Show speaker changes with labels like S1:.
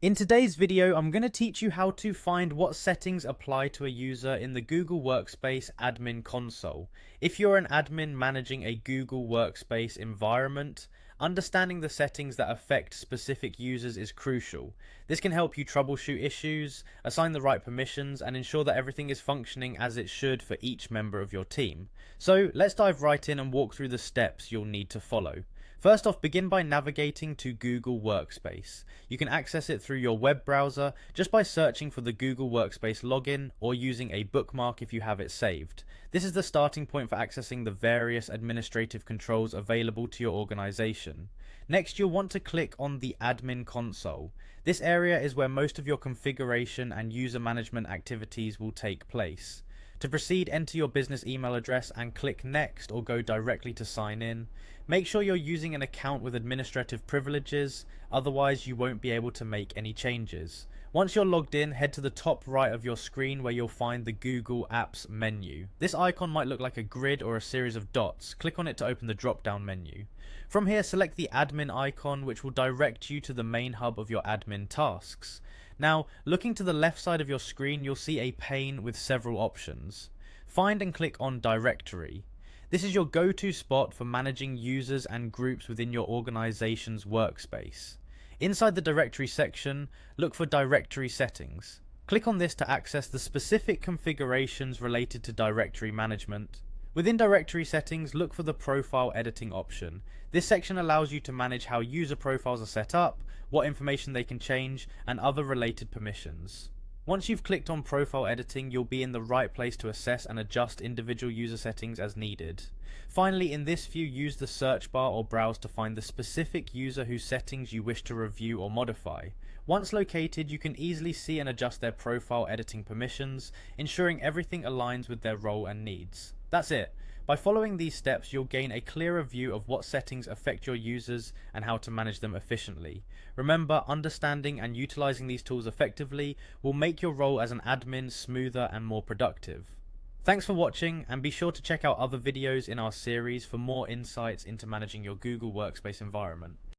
S1: In today's video, I'm going to teach you how to find what settings apply to a user in the Google Workspace admin console. If you're an admin managing a Google Workspace environment, understanding the settings that affect specific users is crucial. This can help you troubleshoot issues, assign the right permissions, and ensure that everything is functioning as it should for each member of your team. So let's dive right in and walk through the steps you'll need to follow. First off, begin by navigating to Google Workspace. You can access it through your web browser just by searching for the Google Workspace login or using a bookmark if you have it saved. This is the starting point for accessing the various administrative controls available to your organization. Next, you'll want to click on the Admin Console. This area is where most of your configuration and user management activities will take place. To proceed, enter your business email address and click Next or go directly to sign in. Make sure you're using an account with administrative privileges, otherwise you won't be able to make any changes. Once you're logged in, head to the top right of your screen where you'll find the Google Apps menu. This icon might look like a grid or a series of dots. Click on it to open the drop-down menu. From here, select the admin icon, which will direct you to the main hub of your admin tasks. Now, looking to the left side of your screen, you'll see a pane with several options. Find and click on Directory. This is your go-to spot for managing users and groups within your organization's workspace. Inside the Directory section, look for Directory Settings. Click on this to access the specific configurations related to directory management. Within Directory Settings, look for the Profile Editing option. This section allows you to manage how user profiles are set up, what information they can change, and other related permissions. Once you've clicked on Profile Editing, you'll be in the right place to assess and adjust individual user settings as needed. Finally, in this view, use the search bar or browse to find the specific user whose settings you wish to review or modify. Once located, you can easily see and adjust their profile editing permissions, ensuring everything aligns with their role and needs. That's it. By following these steps, you'll gain a clearer view of what settings affect your users and how to manage them efficiently. Remember, understanding and utilizing these tools effectively will make your role as an admin smoother and more productive. Thanks for watching, and be sure to check out other videos in our series for more insights into managing your Google Workspace environment.